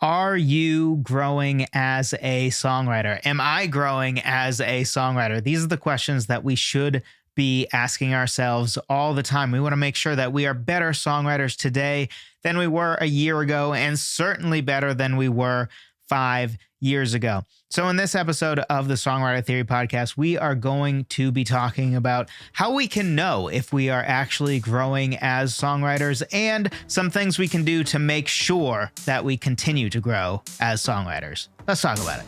Are you growing as a songwriter? Am I growing as a songwriter? These are the questions that we should be asking ourselves all the time. We want to make sure that we are better songwriters today than we were a year ago, and certainly better than we were 5 years ago. So, in this episode of the Songwriter Theory podcast, we are going to be talking about how we can know if we are actually growing as songwriters and some things we can do to make sure that we continue to grow as songwriters. Let's talk about it.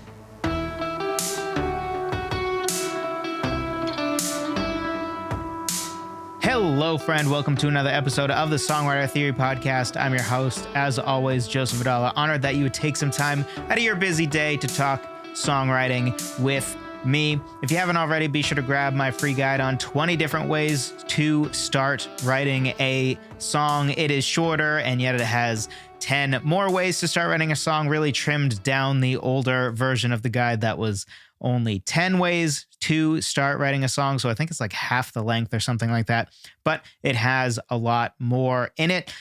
Hello, friend. Welcome to another episode of the Songwriter Theory podcast. I'm your host, as always, Joseph Vidala. Honored that you would take some time out of your busy day to talk songwriting with me. If you haven't already, be sure to grab my free guide on 20 different ways to start writing a song. It is shorter, and yet it has 10 more ways to start writing a song, really trimmed down the older version of the guide that was only 10 ways to start writing a song. So I think it's like half the length or something like that, but it has a lot more in it,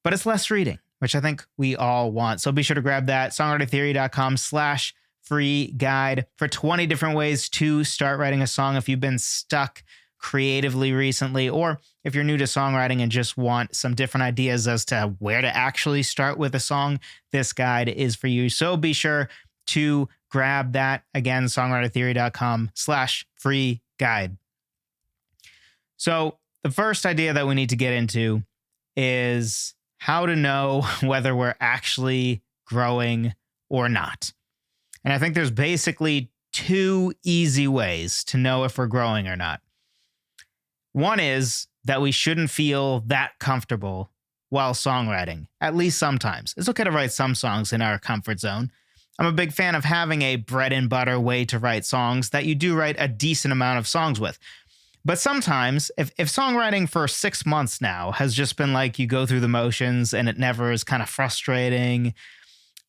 but it's less reading, which I think we all want. So be sure to grab that songwritertheory.com/free guide for 20 different ways to start writing a song. If you've been stuck creatively recently, or if you're new to songwriting and just want some different ideas as to where to actually start with a song, this guide is for you. So be sure to grab that. Again, songwritertheory.com/free guide. So the first idea that we need to get into is how to know whether we're actually growing or not. And I think there's basically two easy ways to know if we're growing or not. One is that we shouldn't feel that comfortable while songwriting, at least sometimes. It's okay to write some songs in our comfort zone. I'm a big fan of having a bread and butter way to write songs that you do write a decent amount of songs with. But sometimes, if songwriting for 6 months now has just been like you go through the motions and it never is kind of frustrating,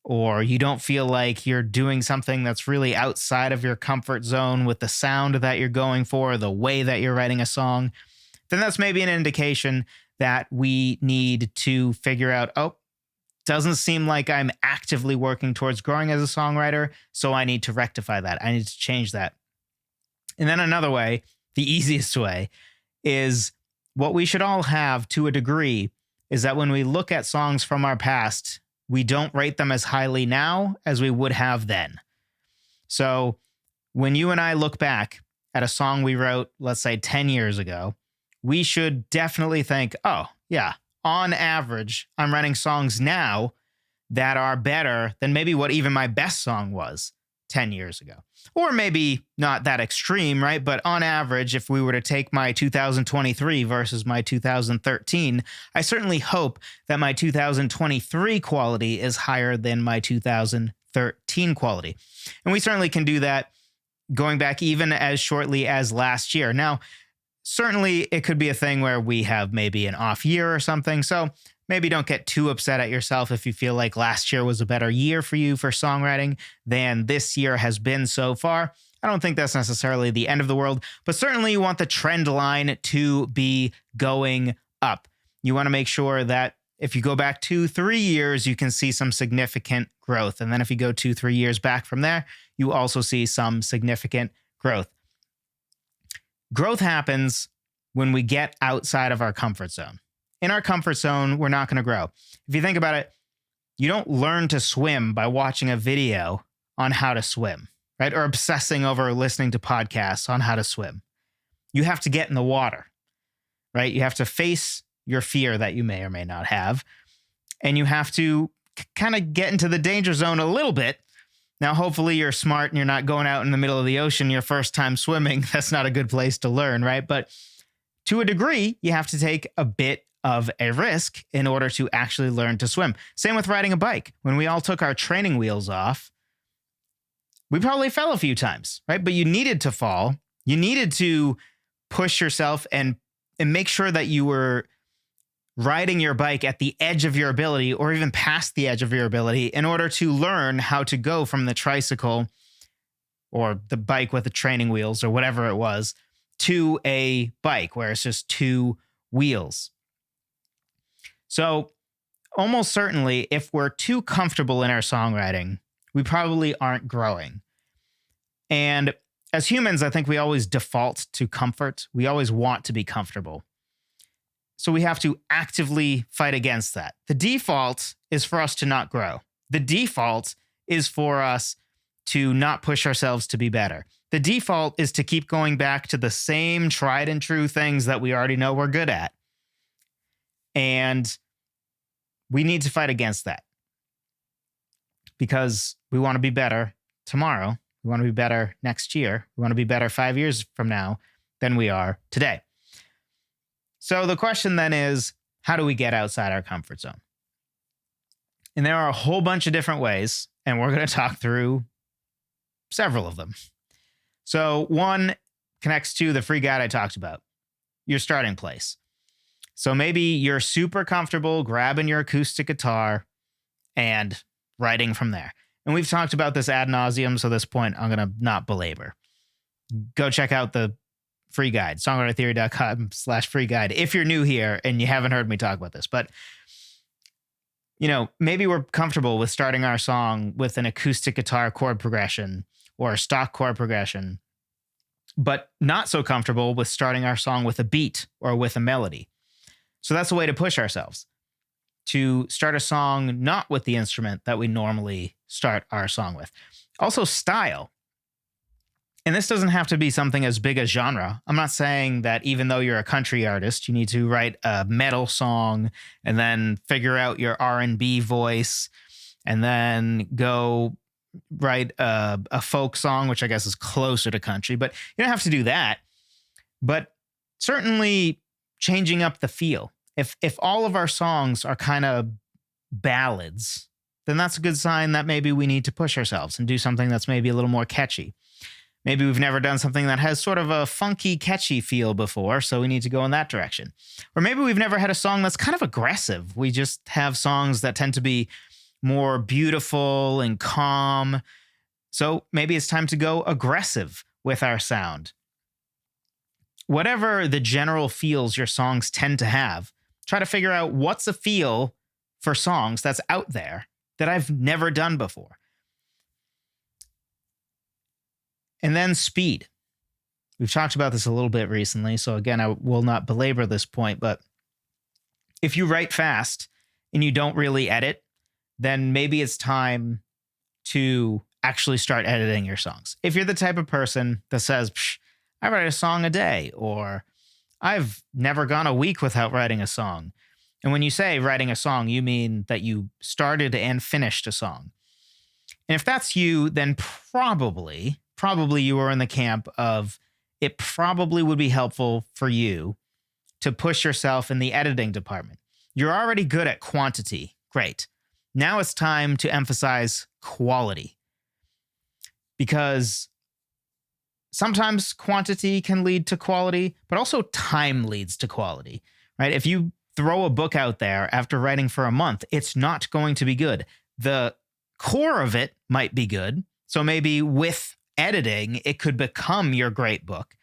or you don't feel like you're doing something that's really outside of your comfort zone with the sound that you're going for, the way that you're writing a song, then that's maybe an indication that we need to figure out, doesn't seem like I'm actively working towards growing as a songwriter, so I need to rectify that. I need to change that. And then another way, the easiest way, is what we should all have to a degree is that when we look at songs from our past, we don't rate them as highly now as we would have then. So when you and I look back at a song we wrote, let's say 10 years ago, we should definitely think, oh, yeah, on average, I'm writing songs now that are better than maybe what even my best song was 10 years ago. Or maybe not that extreme, right? But on average, if we were to take my 2023 versus my 2013, I certainly hope that my 2023 quality is higher than my 2013 quality. And we certainly can do that going back even as shortly as last year. Now, certainly, it could be a thing where we have maybe an off year or something. So maybe don't get too upset at yourself if you feel like last year was a better year for you for songwriting than this year has been so far. I don't think that's necessarily the end of the world, but certainly you want the trend line to be going up. You want to make sure that if you go back 2-3 years, you can see some significant growth. And then if you go 2-3 years back from there, you also see some significant growth. Growth happens when we get outside of our comfort zone. In our comfort zone, we're not going to grow. If you think about it, you don't learn to swim by watching a video on how to swim, right? Or obsessing over listening to podcasts on how to swim. You have to get in the water, right? You have to face your fear that you may or may not have, and you have to kind of get into the danger zone a little bit. Now, hopefully you're smart and you're not going out in the middle of the ocean your first time swimming. That's not a good place to learn, right? But to a degree, you have to take a bit of a risk in order to actually learn to swim. Same with riding a bike. When we all took our training wheels off, we probably fell a few times, right? But you needed to fall. You needed to push yourself and make sure that you were riding your bike at the edge of your ability or even past the edge of your ability in order to learn how to go from the tricycle or the bike with the training wheels or whatever it was to a bike where it's just two wheels. So almost certainly, if we're too comfortable in our songwriting, we probably aren't growing. And as humans, I think we always default to comfort. We always want to be comfortable. So we have to actively fight against that. The default is for us to not grow. The default is for us to not push ourselves to be better. The default is to keep going back to the same tried and true things that we already know we're good at. And we need to fight against that because we want to be better tomorrow. We want to be better next year. We want to be better 5 years from now than we are today. So the question then is, how do we get outside our comfort zone? And there are a whole bunch of different ways, and we're going to talk through several of them. So one connects to the free guide I talked about, your starting place. So maybe you're super comfortable grabbing your acoustic guitar and writing from there. And we've talked about this ad nauseum, so at this point, I'm going to not belabor. Go check out the free guide, songwritertheory.com/free guide, if you're new here and you haven't heard me talk about this. But, maybe we're comfortable with starting our song with an acoustic guitar chord progression or a stock chord progression, but not so comfortable with starting our song with a beat or with a melody. So that's a way to push ourselves, to start a song not with the instrument that we normally start our song with. Also, style. And this doesn't have to be something as big as genre. I'm not saying that even though you're a country artist, you need to write a metal song and then figure out your R&B voice and then go write a folk song, which I guess is closer to country. But you don't have to do that. But certainly changing up the feel. If all of our songs are kind of ballads, then that's a good sign that maybe we need to push ourselves and do something that's maybe a little more catchy. Maybe we've never done something that has sort of a funky, catchy feel before, so we need to go in that direction. Or maybe we've never had a song that's kind of aggressive. We just have songs that tend to be more beautiful and calm. So maybe it's time to go aggressive with our sound. Whatever the general feels your songs tend to have, try to figure out what's a feel for songs that's out there that I've never done before. And then speed. We've talked about this a little bit recently, so again, I will not belabor this point, but if you write fast and you don't really edit, then maybe it's time to actually start editing your songs. If you're the type of person that says, I write a song a day, or I've never gone a week without writing a song. And when you say writing a song, you mean that you started and finished a song. And if that's you, then probably you are in the camp of it probably would be helpful for you to push yourself in the editing department. You're already good at quantity. Great. Now it's time to emphasize quality, because sometimes quantity can lead to quality, but also time leads to quality, right? If you throw a book out there after writing for a month, it's not going to be good. The core of it might be good. So maybe with editing, it could become your great book.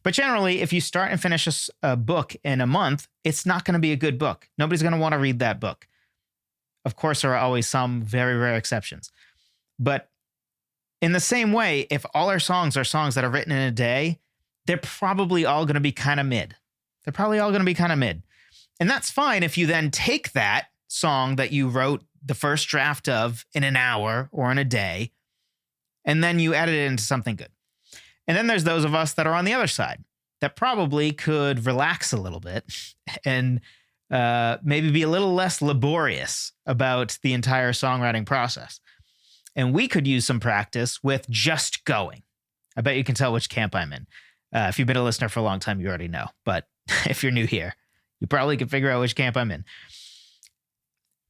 But generally, if you start and finish a book in a month, it's not going to be a good book. Nobody's going to want to read that book. Of course, there are always some very rare exceptions. But in the same way, if all our songs are songs that are written in a day, they're probably all going to be kind of mid. And that's fine if you then take that song that you wrote the first draft of in an hour or in a day, and then you edit it into something good. And then there's those of us that are on the other side that probably could relax a little bit and maybe be a little less laborious about the entire songwriting process. And we could use some practice with just going. I bet you can tell which camp I'm in. If you've been a listener for a long time, you already know. But if you're new here, you probably can figure out which camp I'm in.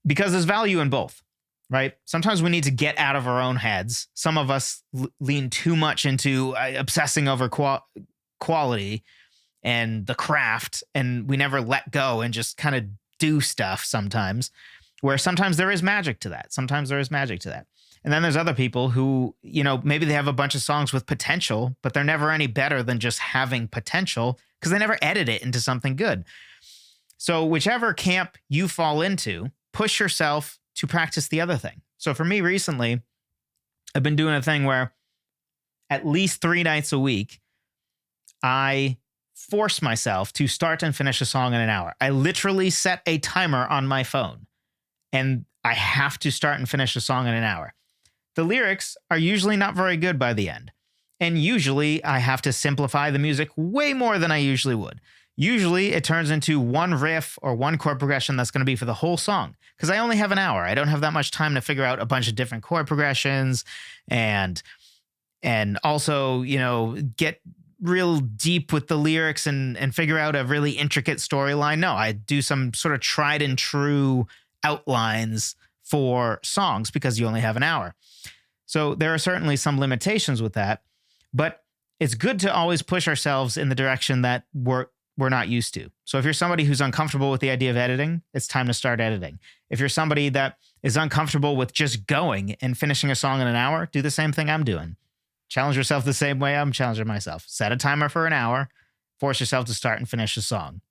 Because there's value in both, right? Sometimes we need to get out of our own heads. Some of us lean too much into obsessing over quality and the craft, and we never let go and just kind of do stuff sometimes, where sometimes there is magic to that. And then there's other people who, maybe they have a bunch of songs with potential, but they're never any better than just having potential because they never edit it into something good. So whichever camp you fall into, push yourself to practice the other thing. So for me recently, I've been doing a thing where at least 3 nights a week, I force myself to start and finish a song in an hour. I literally set a timer on my phone and I have to start and finish a song in an hour. The lyrics are usually not very good by the end. And usually I have to simplify the music way more than I usually would. Usually it turns into one riff or one chord progression that's going to be for the whole song because I only have an hour. I don't have that much time to figure out a bunch of different chord progressions and also, get real deep with the lyrics and figure out a really intricate storyline. No, I do some sort of tried and true outlines for songs because you only have an hour. So there are certainly some limitations with that, but it's good to always push ourselves in the direction that we're not used to. So if you're somebody who's uncomfortable with the idea of editing, it's time to start editing. If you're somebody that is uncomfortable with just going and finishing a song in an hour, do the same thing I'm doing. Challenge yourself the same way I'm challenging myself. Set a timer for an hour, force yourself to start and finish a song.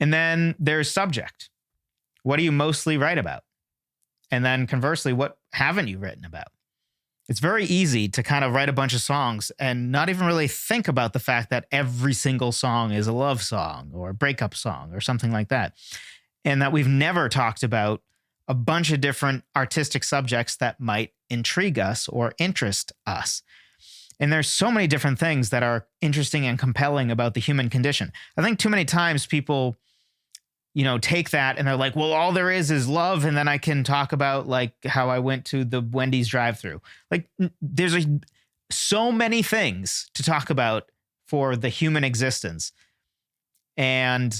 And then there's subject. What do you mostly write about? And then conversely, what haven't you written about? It's very easy to kind of write a bunch of songs and not even really think about the fact that every single song is a love song or a breakup song or something like that. And that we've never talked about a bunch of different artistic subjects that might intrigue us or interest us. And there's so many different things that are interesting and compelling about the human condition. I think too many times people, take that and they're like, well, all there is love. And then I can talk about like how I went to the Wendy's drive-thru. Like there's so many things to talk about for the human existence. And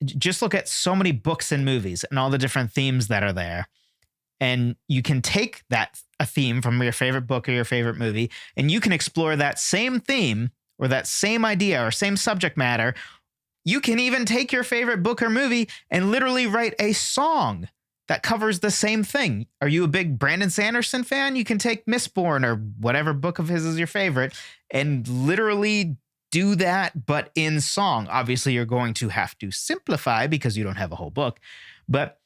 just look at so many books and movies and all the different themes that are there. And you can take a theme from your favorite book or your favorite movie, and you can explore that same theme or that same idea or same subject matter. You can even take your favorite book or movie and literally write a song that covers the same thing. Are you a big Brandon Sanderson fan? You can take Mistborn or whatever book of his is your favorite and literally do that, but in song. Obviously, you're going to have to simplify because you don't have a whole book, but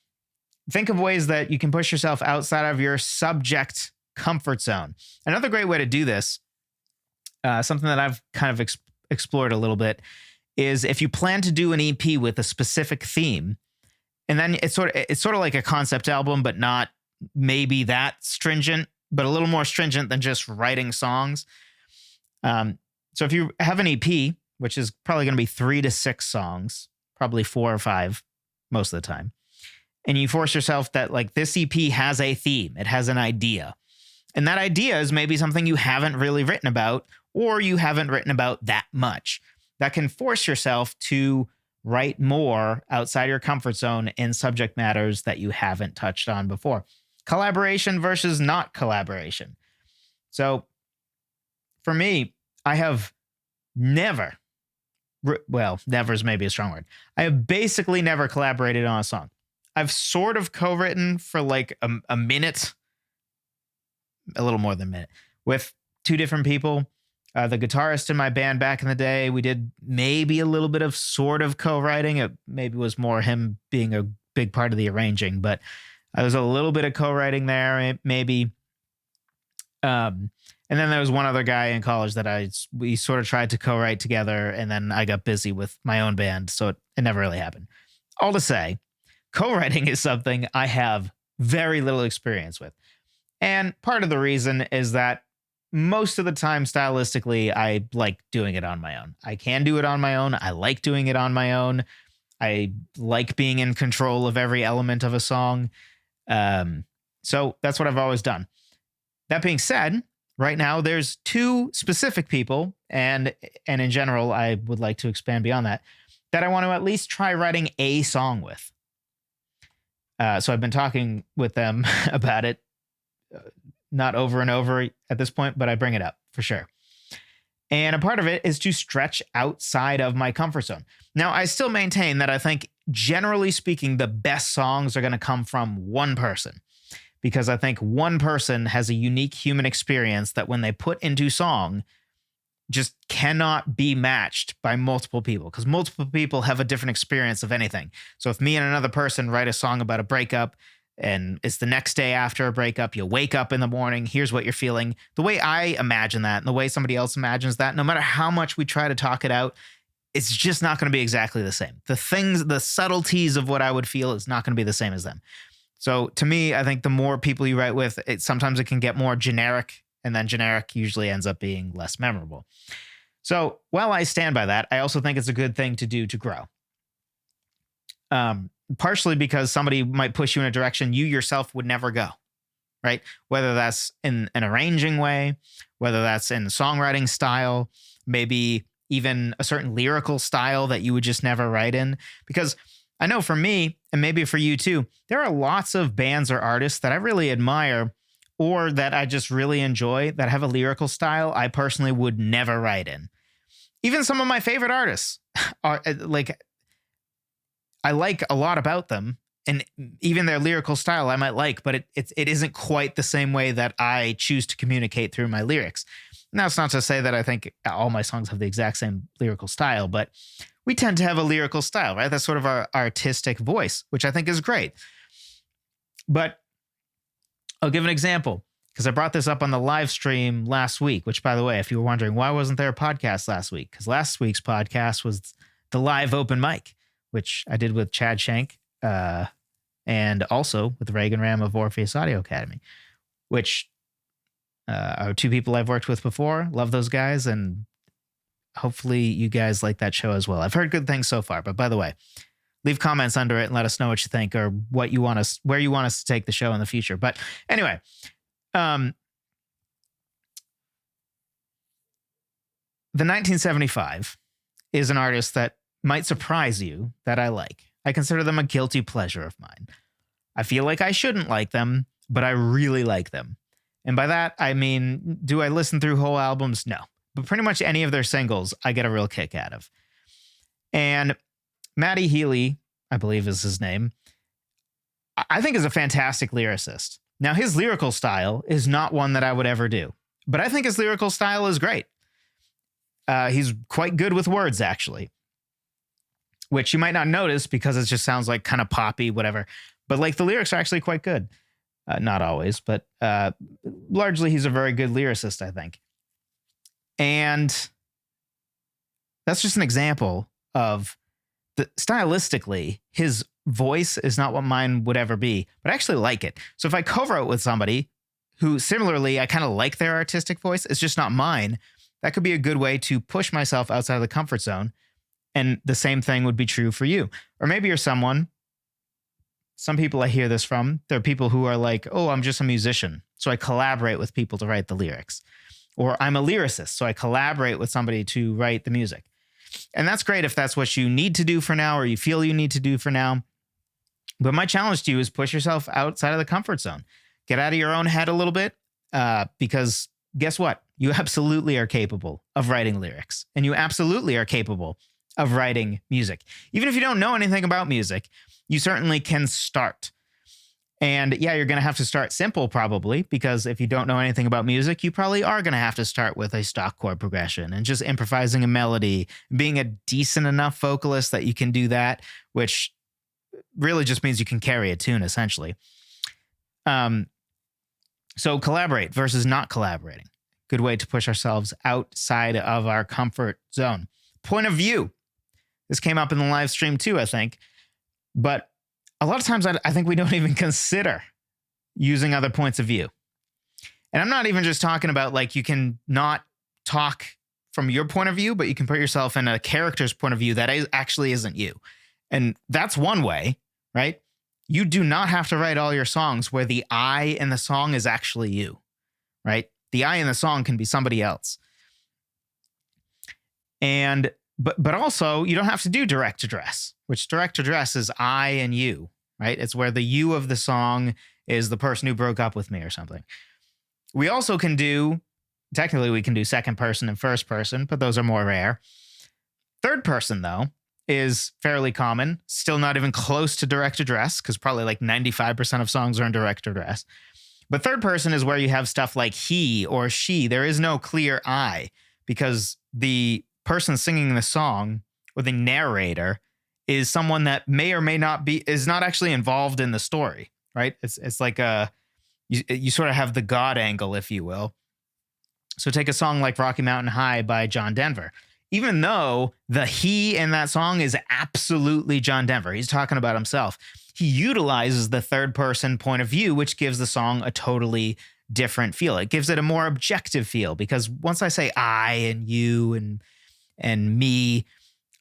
think of ways that you can push yourself outside of your subject comfort zone. Another great way to do this, something that I've kind of explored a little bit, is if you plan to do an EP with a specific theme, and then it's sort of like a concept album, but not maybe that stringent, but a little more stringent than just writing songs. So if you have an EP, which is probably going to be 3 to 6 songs, probably 4 or 5 most of the time, and you force yourself that like this EP has a theme, it has an idea, and that idea is maybe something you haven't really written about or you haven't written about that much. That can force yourself to write more outside your comfort zone in subject matters that you haven't touched on before. Collaboration versus not collaboration. So for me, I have never is maybe a strong word. I have basically never collaborated on a song. I've sort of co-written for like a minute, a little more than a minute, with 2 different people. The guitarist in my band back in the day, we did maybe a little bit of sort of co-writing. It maybe was more him being a big part of the arranging, but there was a little bit of co-writing there, maybe. And then there was one other guy in college that we sort of tried to co-write together, and then I got busy with my own band, so it never really happened. All to say, co-writing is something I have very little experience with. And part of the reason is that most of the time, stylistically, I like doing it on my own. I can do it on my own. I like doing it on my own. I like being in control of every element of a song. So that's what I've always done. That being said, right now there's 2 specific people, and in general, I would like to expand beyond that I want to at least try writing a song with. So I've been talking with them about it. Not over and over at this point, but I bring it up for sure. And a part of it is to stretch outside of my comfort zone. Now, I still maintain that I think, generally speaking, the best songs are going to come from one person, because I think one person has a unique human experience that when they put into song, just cannot be matched by multiple people because multiple people have a different experience of anything. So if me and another person write a song about a breakup and it's the next day after a breakup, you wake up in the morning, here's what you're feeling. The way I imagine that and the way somebody else imagines that, no matter how much we try to talk it out, it's just not going to be exactly the same. The subtleties of what I would feel is not going to be the same as them. So to me, I think the more people you write with, sometimes it can get more generic, and then generic usually ends up being less memorable. So while I stand by that, I also think it's a good thing to do to grow. Partially because somebody might push you in a direction you yourself would never go, right? Whether that's in an arranging way, whether that's in songwriting style, maybe even a certain lyrical style that you would just never write in. Because I know for me, and maybe for you too, there are lots of bands or artists that I really admire or that I just really enjoy that have a lyrical style I personally would never write in. Even some of my favorite artists are like, I like a lot about them, and even their lyrical style I might like, but it isn't quite the same way that I choose to communicate through my lyrics. Now, it's not to say that I think all my songs have the exact same lyrical style, but we tend to have a lyrical style, right? That's sort of our artistic voice, which I think is great. But I'll give an example because I brought this up on the live stream last week, which, by the way, if you were wondering, why wasn't there a podcast last week? Because last week's podcast was the live open mic, which I did with Chad Shank and also with Reagan Ram of Orpheus Audio Academy, which are two people I've worked with before. Love those guys. And hopefully you guys like that show as well. I've heard good things so far. But by the way, leave comments under it and let us know what you think or what you want us, where you want us to take the show in the future. But anyway, the 1975 is an artist that might surprise you that I like. I consider them a guilty pleasure of mine. I feel like I shouldn't like them, but I really like them. And by that, I mean, do I listen through whole albums? No. But pretty much any of their singles, I get a real kick out of. And Matty Healy, I believe is his name, I think is a fantastic lyricist. Now, his lyrical style is not one that I would ever do, but I think his lyrical style is great. He's quite good with words, actually, which you might not notice because it just sounds like kind of poppy, whatever. But like the lyrics are actually quite good. Not always, but largely he's a very good lyricist, I think. And that's just an example of stylistically, his voice is not what mine would ever be, but I actually like it. So if I co-wrote with somebody who similarly, I kind of like their artistic voice, it's just not mine, that could be a good way to push myself outside of the comfort zone. And the same thing would be true for you. Or maybe you're someone, some people I hear this from, there are people who are like, oh, I'm just a musician, so I collaborate with people to write the lyrics. Or I'm a lyricist, so I collaborate with somebody to write the music. And that's great if that's what you need to do for now or you feel you need to do for now. But my challenge to you is push yourself outside of the comfort zone. Get out of your own head a little bit because guess what? You absolutely are capable of writing lyrics and you absolutely are capable of writing music. Even if you don't know anything about music, you certainly can start. And yeah, you're going to have to start simple probably because if you don't know anything about music, you probably are going to have to start with a stock chord progression and just improvising a melody, being a decent enough vocalist that you can do that, which really just means you can carry a tune essentially. So collaborate versus not collaborating. Good way to push ourselves outside of our comfort zone. Point of view. This came up in the live stream too, I think. But a lot of times I think we don't even consider using other points of view. And I'm not even just talking about like you can not talk from your point of view, but you can put yourself in a character's point of view that actually isn't you. And that's one way, right? You do not have to write all your songs where the I in the song is actually you, right? The I in the song can be somebody else. And but also you don't have to do direct address, which direct address is I and you, right? It's where the you of the song is the person who broke up with me or something. We also can do, technically we can do second person and first person, but those are more rare. Third person though is fairly common, still not even close to direct address because probably like 95% of songs are in direct address. But third person is where you have stuff like he or she. There is no clear I because the person singing the song or the narrator is someone that may or may not be, is not actually involved in the story, right? It's like you sort of have the God angle, if you will. So take a song like Rocky Mountain High by John Denver. Even though the he in that song is absolutely John Denver, he's talking about himself, he utilizes the third person point of view, which gives the song a totally different feel. It gives it a more objective feel, because once I say I and you and me,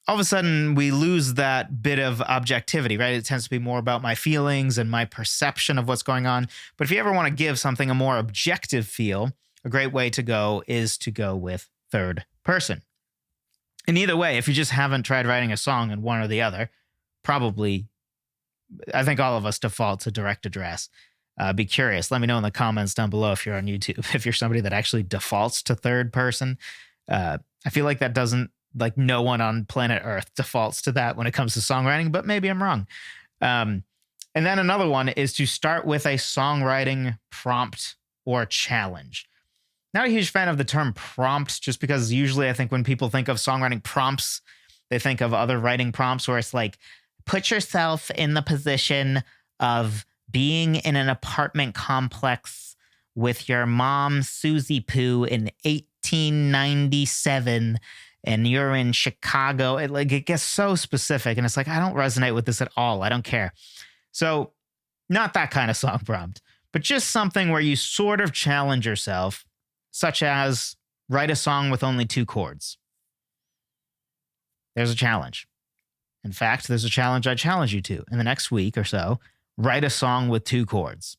all of a sudden we lose that bit of objectivity, right? It tends to be more about my feelings and my perception of what's going on. But if you ever want to give something a more objective feel, a great way to go is to go with third person. And either way, if you just haven't tried writing a song in one or the other, probably, I think all of us default to direct address. Be curious. Let me know in the comments down below if you're on YouTube, if you're somebody that actually defaults to third person. I feel like that doesn't, like no one on planet Earth defaults to that when it comes to songwriting, but maybe I'm wrong. And then another one is to start with a songwriting prompt or challenge. Not a huge fan of the term prompt, just because usually I think when people think of songwriting prompts, they think of other writing prompts where it's like, put yourself in the position of being in an apartment complex with your mom, Susie Poo, in 1897, and you're in Chicago. It gets so specific, and it's like, I don't resonate with this at all. I don't care. So not that kind of song prompt, but just something where you sort of challenge yourself, such as write a song with only 2 chords. There's a challenge. In fact, there's a challenge I challenge you to in the next week or so. Write a song with 2 chords.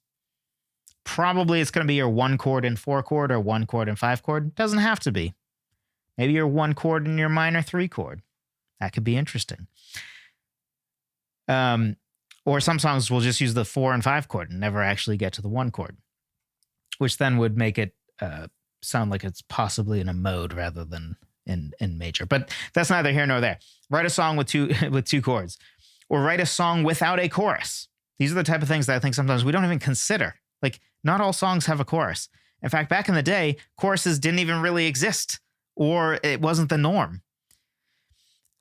Probably it's going to be your 1 chord and 4 chord or 1 chord and 5 chord. Doesn't have to be. Maybe your 1 chord and your minor 3 chord. That could be interesting. Or some songs will just use the 4 and 5 chord and never actually get to the 1 chord, which then would make it sound like it's possibly in a mode rather than in major. But that's neither here nor there. Write a song with 2 chords, or write a song without a chorus. These are the type of things that I think sometimes we don't even consider. Like, not all songs have a chorus. In fact, back in the day, choruses didn't even really exist, or it wasn't the norm.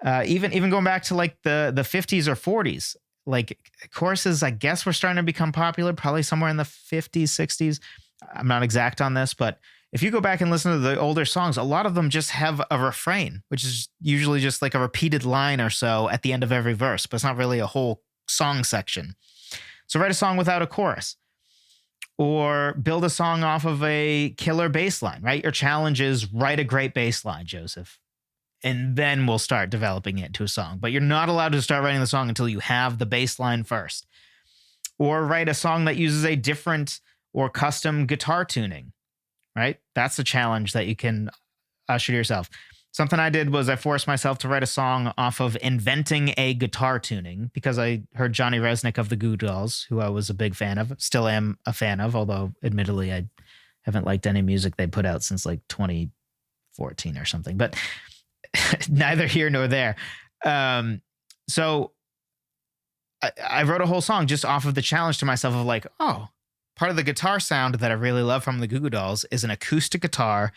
Even going back to like the 50s or 40s, like choruses, I guess, were starting to become popular, probably somewhere in the 50s, 60s. I'm not exact on this, but if you go back and listen to the older songs, a lot of them just have a refrain, which is usually just like a repeated line or so at the end of every verse, but it's not really a whole song section. So write a song without a chorus, or build a song off of a killer bass line, right? Your challenge is write a great bass line, Joseph, and then we'll start developing it into a song. But you're not allowed to start writing the song until you have the bass line first. Or write a song that uses a different or custom guitar tuning, right? That's a challenge that you can usher to yourself. Something I did was I forced myself to write a song off of inventing a guitar tuning, because I heard Johnny Resnick of the Goo Goo Dolls, who I was a big fan of, still am a fan of, although admittedly I haven't liked any music they put out since like 2014 or something, but neither here nor there. So I wrote a whole song just off of the challenge to myself of like, oh, part of the guitar sound that I really love from the Goo Goo Dolls is an acoustic guitar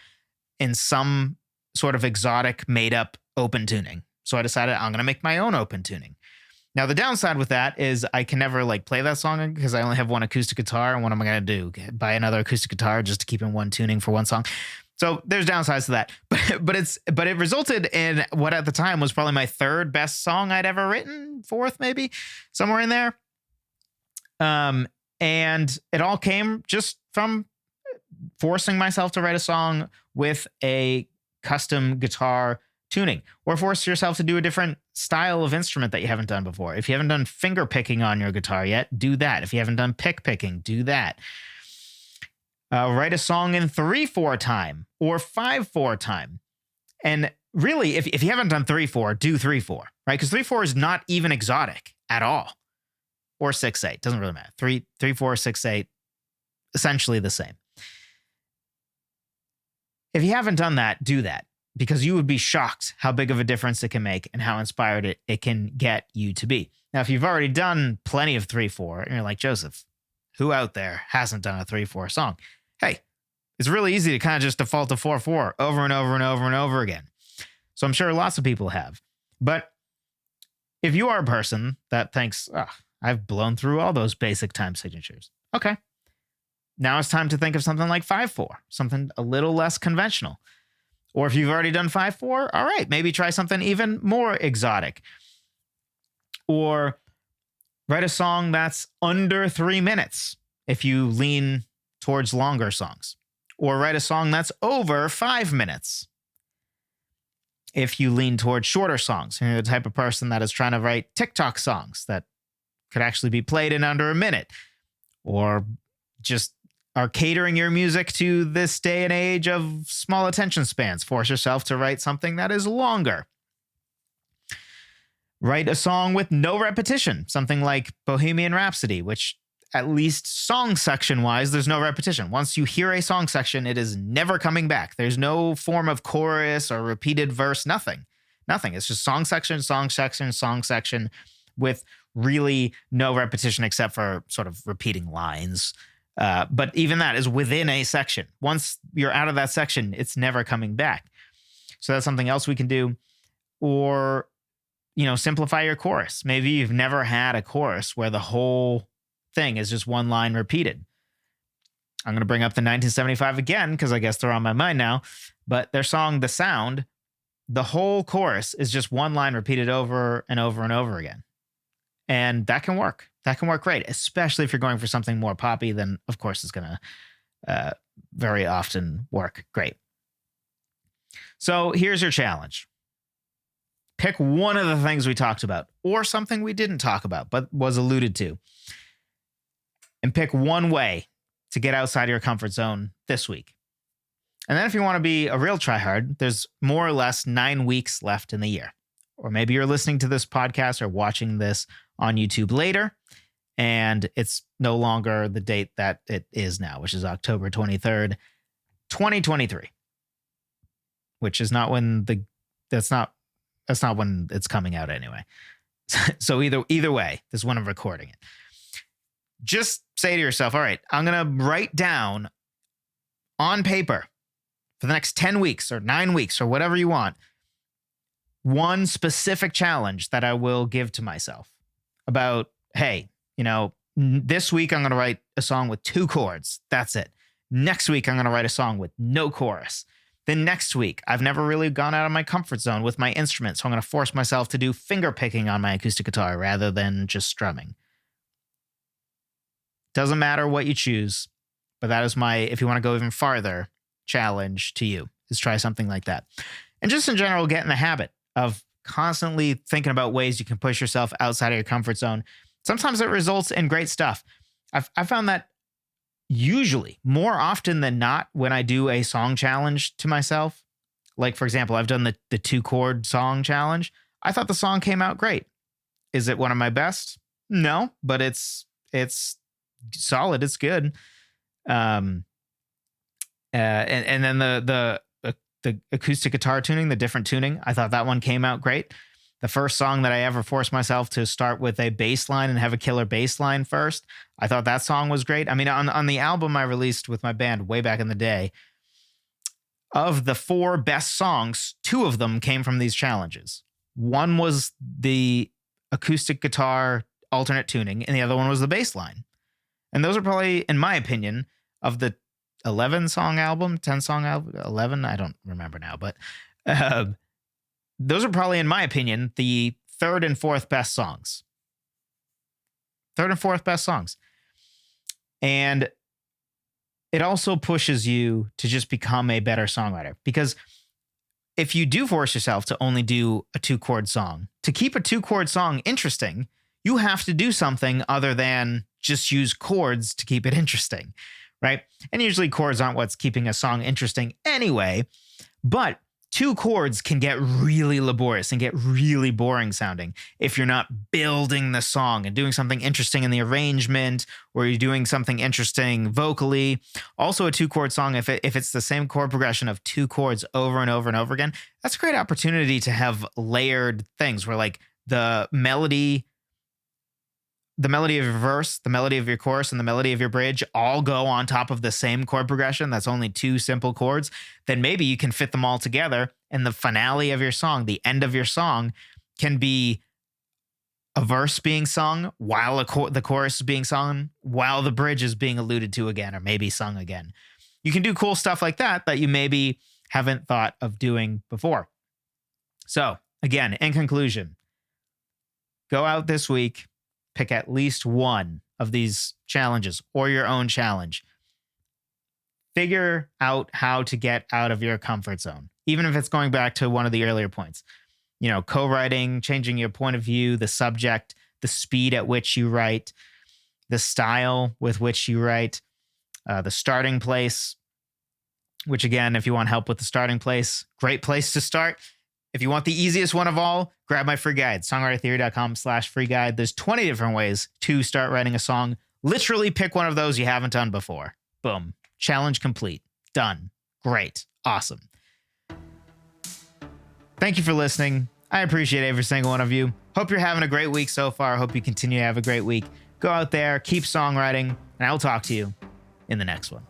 in some sort of exotic made up open tuning. So I decided I'm going to make my own open tuning. Now, the downside with that is I can never like play that song because I only have one acoustic guitar. And what am I going to do? Buy another acoustic guitar just to keep in one tuning for one song? So there's downsides to that, but it resulted in what at the time was probably my 3rd best song I'd ever written, 4th maybe, somewhere in there. And it all came just from forcing myself to write a song with a custom guitar tuning, or force yourself to do a different style of instrument that you haven't done before. If you haven't done finger picking on your guitar yet, do that. If you haven't done pick picking, do that. Write a song in 3/4 time or 5/4 time. And really, if you haven't done 3/4, do 3/4, right? Because 3/4 is not even exotic at all. Or 6/8, doesn't really matter. 3/4, 6/8, essentially the same. If you haven't done that, do that, because you would be shocked how big of a difference it can make and how inspired it can get you to be. Now, if you've already done plenty of 3/4 and you're like, Joseph, who out there hasn't done a 3/4 song? Hey, It's really easy to kind of just default to 4/4 over and over and over and over again. So I'm sure lots of people have. But if you are a person that thinks, I've blown through all those basic time signatures. Okay. Now it's time to think of something like 5/4, something a little less conventional. Or if you've already done 5/4, all right, maybe try something even more exotic. Or write a song that's under 3 minutes if you lean towards longer songs. Or write a song that's over 5 minutes if you lean towards shorter songs. You're the type of person that is trying to write TikTok songs that could actually be played in under a minute. Or just are catering your music to this day and age of small attention spans. Force yourself to write something that is longer. Write a song with no repetition, something like Bohemian Rhapsody, which at least song section wise, there's no repetition. Once you hear a song section, it is never coming back. There's no form of chorus or repeated verse, nothing. It's just song section, song section, song section with really no repetition except for sort of repeating lines. But even that is within a section. Once you're out of that section, it's never coming back. So that's something else we can do. Or, simplify your chorus. Maybe you've never had a chorus where the whole thing is just one line repeated. I'm going to bring up the 1975 again because I guess they're on my mind now. But their song, The Sound, the whole chorus is just one line repeated over and over and over again. And that can work. That can work great, especially if you're going for something more poppy, then of course it's going to very often work great. So here's your challenge. Pick one of the things we talked about or something we didn't talk about but was alluded to. And pick one way to get outside of your comfort zone this week. And then if you want to be a real tryhard, there's more or less 9 weeks left in the year. Or maybe you're listening to this podcast or watching this on YouTube later, and it's no longer the date that it is now, which is October 23rd, 2023. Which is not when that's not when it's coming out anyway. So either way, this is when I'm recording it. Just say to yourself, all right, I'm going to write down on paper for the next 10 weeks or 9 weeks or whatever you want, one specific challenge that I will give to myself about, hey, this week I'm going to write a song with 2 chords. That's it. Next week, I'm going to write a song with no chorus. Then next week, I've never really gone out of my comfort zone with my instrument, so I'm going to force myself to do finger picking on my acoustic guitar rather than just strumming. Doesn't matter what you choose, but that is my, if you want to go even farther, challenge to you is try something like that. And just in general, get in the habit of constantly thinking about ways you can push yourself outside of your comfort zone. Sometimes it results in great stuff. I've found that usually more often than not when I do a song challenge to myself, like for example, I've done the 2-chord song challenge. I thought the song came out great. Is it one of my best? No, but it's solid. It's good. And then the acoustic guitar tuning, the different tuning, I thought that one came out great. The first song that I ever forced myself to start with a bass line and have a killer bass line first, I thought that song was great. I mean, on the album I released with my band way back in the day, of the 4 best songs, 2 of them came from these challenges. One was the acoustic guitar alternate tuning, and the other one was the bass line. And those are probably, in my opinion, of the 11-song album, 10-song album, 11, I don't remember now, but those are probably, in my opinion, the 3rd and 4th best songs. 3rd and 4th best songs. And it also pushes you to just become a better songwriter. Because if you do force yourself to only do a 2-chord song, to keep a 2-chord song interesting, you have to do something other than just use chords to keep it interesting, right? And usually chords aren't what's keeping a song interesting anyway, but 2 chords can get really laborious and get really boring sounding if you're not building the song and doing something interesting in the arrangement, or you're doing something interesting vocally. Also a 2-chord song, if it's the same chord progression of 2 chords over and over and over again, that's a great opportunity to have layered things where like the melody the melody of your verse, the melody of your chorus, and the melody of your bridge all go on top of the same chord progression, that's only 2 simple chords, then maybe you can fit them all together, and the finale of your song, the end of your song, can be a verse being sung while the chorus is being sung, while the bridge is being alluded to again, or maybe sung again. You can do cool stuff like that you maybe haven't thought of doing before. So again, in conclusion, go out this week, pick at least one of these challenges or your own challenge. Figure out how to get out of your comfort zone, even if it's going back to one of the earlier points. Co-writing, changing your point of view, the subject, the speed at which you write, the style with which you write, the starting place, which again, if you want help with the starting place, great place to start. If you want the easiest one of all, grab my free guide, songwritertheory.com/free guide. There's 20 different ways to start writing a song. Literally pick one of those you haven't done before. Boom. Challenge complete. Done. Great. Awesome. Thank you for listening. I appreciate every single one of you. Hope you're having a great week so far. Hope you continue to have a great week. Go out there, keep songwriting, and I will talk to you in the next one.